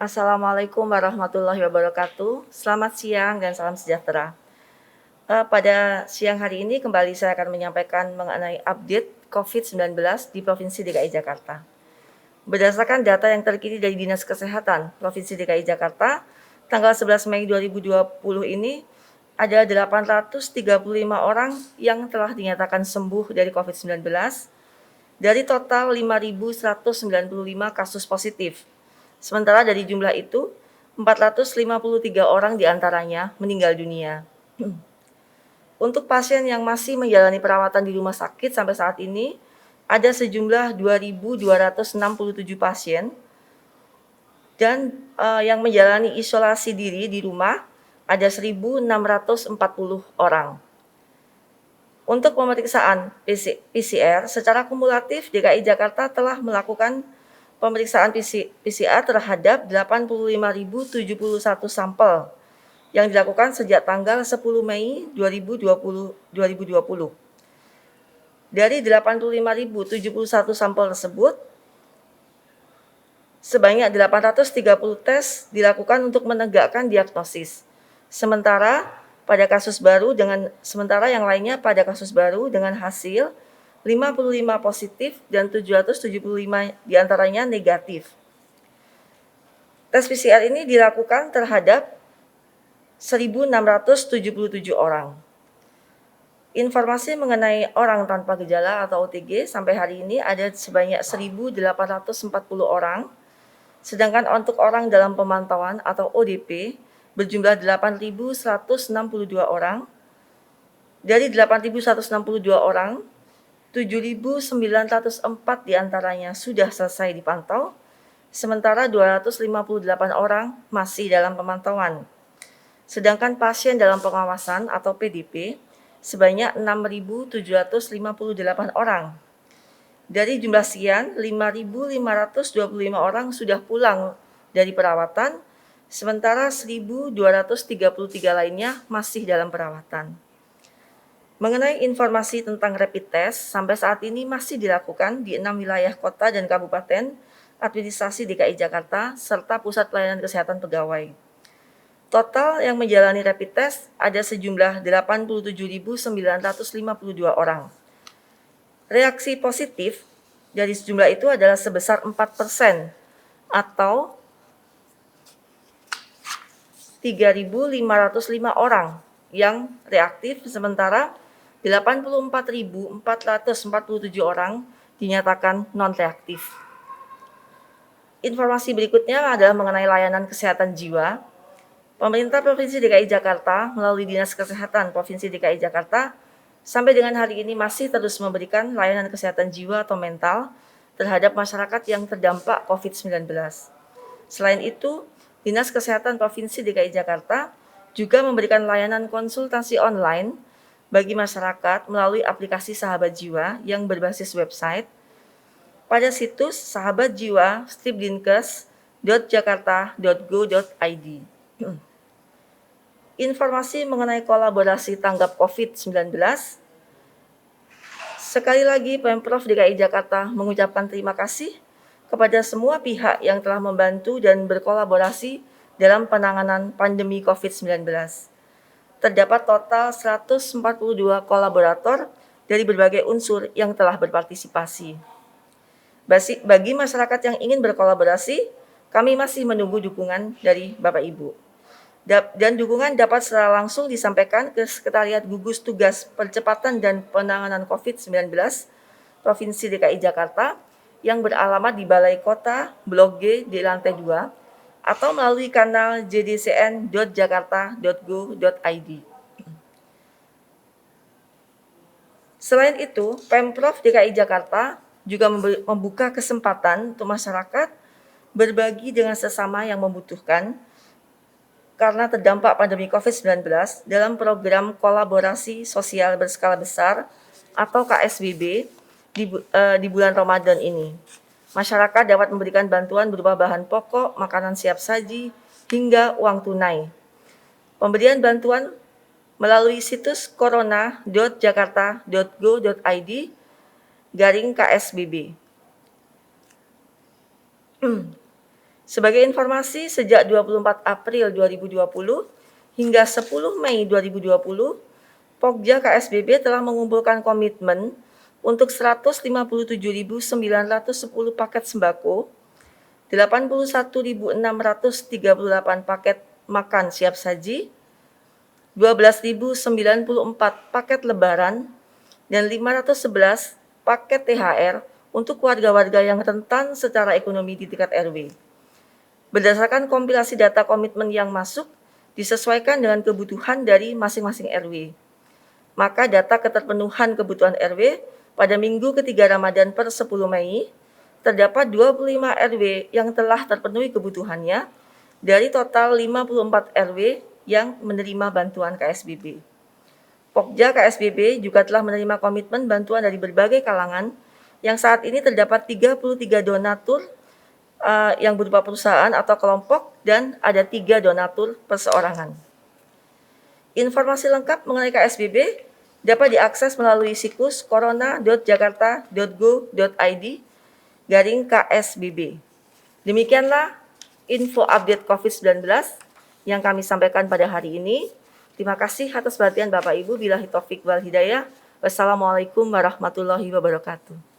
Assalamualaikum warahmatullahi wabarakatuh. Selamat siang dan salam sejahtera. Pada siang hari ini kembali saya akan menyampaikan mengenai update COVID-19 di Provinsi DKI Jakarta. Berdasarkan data yang terkini dari Dinas Kesehatan Provinsi DKI Jakarta, tanggal 11 Mei 2020 ini ada 835 orang yang telah dinyatakan sembuh dari COVID-19 dari total 5.195 kasus positif. Sementara dari jumlah itu, 453 orang diantaranya meninggal dunia. Untuk pasien yang masih menjalani perawatan di rumah sakit sampai saat ini, ada sejumlah 2.267 pasien dan yang menjalani isolasi diri di rumah ada 1.640 orang. Untuk pemeriksaan PCR secara kumulatif DKI Jakarta telah melakukan pemeriksaan PCR terhadap 85.071 sampel yang dilakukan sejak tanggal 10 Mei 2020. Dari 85.071 sampel tersebut, sebanyak 830 tes dilakukan untuk menegakkan diagnosis. Sementara yang lainnya pada kasus baru dengan hasil 55 positif dan 775 diantaranya negatif. Tes PCR ini dilakukan terhadap 1.677 orang. Informasi mengenai orang tanpa gejala atau OTG sampai hari ini ada sebanyak 1.840 orang, sedangkan untuk orang dalam pemantauan atau ODP berjumlah 8.162 orang. Dari 8.162 orang, 7.904 diantaranya sudah selesai dipantau, sementara 258 orang masih dalam pemantauan. Sedangkan pasien dalam pengawasan atau PDP sebanyak 6.758 orang. Dari jumlah sekian, 5.525 orang sudah pulang dari perawatan, sementara 1.233 lainnya masih dalam perawatan. Mengenai informasi tentang rapid test, sampai saat ini masih dilakukan di 6 wilayah kota dan kabupaten administrasi DKI Jakarta, serta Pusat Pelayanan Kesehatan Pegawai. Total yang menjalani rapid test ada sejumlah 87.952 orang. Reaksi positif dari sejumlah itu adalah sebesar 4% atau 3.505 orang yang reaktif, sementara 84.447 orang dinyatakan non-reaktif. Informasi berikutnya adalah mengenai layanan kesehatan jiwa. Pemerintah Provinsi DKI Jakarta melalui Dinas Kesehatan Provinsi DKI Jakarta sampai dengan hari ini masih terus memberikan layanan kesehatan jiwa atau mental terhadap masyarakat yang terdampak COVID-19. Selain itu, Dinas Kesehatan Provinsi DKI Jakarta juga memberikan layanan konsultasi online bagi masyarakat melalui aplikasi Sahabat Jiwa yang berbasis website pada situs sahabatjiwa-dinkes.jakarta.go.id. Informasi mengenai kolaborasi tanggap COVID-19. Sekali lagi Pemprov DKI Jakarta mengucapkan terima kasih kepada semua pihak yang telah membantu dan berkolaborasi dalam penanganan pandemi COVID-19. Terdapat total 142 kolaborator dari berbagai unsur yang telah berpartisipasi. Bagi masyarakat yang ingin berkolaborasi, kami masih menunggu dukungan dari Bapak Ibu. Dan dukungan dapat secara langsung disampaikan ke Sekretariat Gugus Tugas Percepatan dan Penanganan COVID-19 Provinsi DKI Jakarta yang beralamat di Balai Kota, Blok G di lantai 2, atau melalui kanal jdcn.jakarta.go.id. Selain itu, Pemprov DKI Jakarta juga membuka kesempatan untuk masyarakat berbagi dengan sesama yang membutuhkan karena terdampak pandemi COVID-19 dalam program kolaborasi sosial berskala besar atau KSBB di bulan Ramadan ini. Masyarakat dapat memberikan bantuan berupa bahan pokok, makanan siap saji, hingga uang tunai. Pemberian bantuan melalui situs corona.jakarta.go.id/KSBB. Sebagai informasi, sejak 24 April 2020 hingga 10 Mei 2020, Pokja KSBB telah mengumpulkan komitmen untuk 157.910 paket sembako, 81.638 paket makan siap saji, 12.094 paket lebaran, dan 511 paket THR untuk warga-warga yang rentan secara ekonomi di tingkat RW. Berdasarkan kompilasi data komitmen yang masuk, disesuaikan dengan kebutuhan dari masing-masing RW. Maka data keterpenuhan kebutuhan RW pada minggu ketiga Ramadan per 10 Mei, terdapat 25 RW yang telah terpenuhi kebutuhannya dari total 54 RW yang menerima bantuan KSBB. Pokja KSBB juga telah menerima komitmen bantuan dari berbagai kalangan yang saat ini terdapat 33 donatur yang berupa perusahaan atau kelompok dan ada 3 donatur perseorangan. Informasi lengkap mengenai KSBB dapat diakses melalui situs corona.jakarta.go.id/KSBB. Demikianlah info update COVID-19 yang kami sampaikan pada hari ini. Terima kasih atas perhatian Bapak Ibu. Billahi taufik wal hidayah. Wassalamualaikum warahmatullahi wabarakatuh.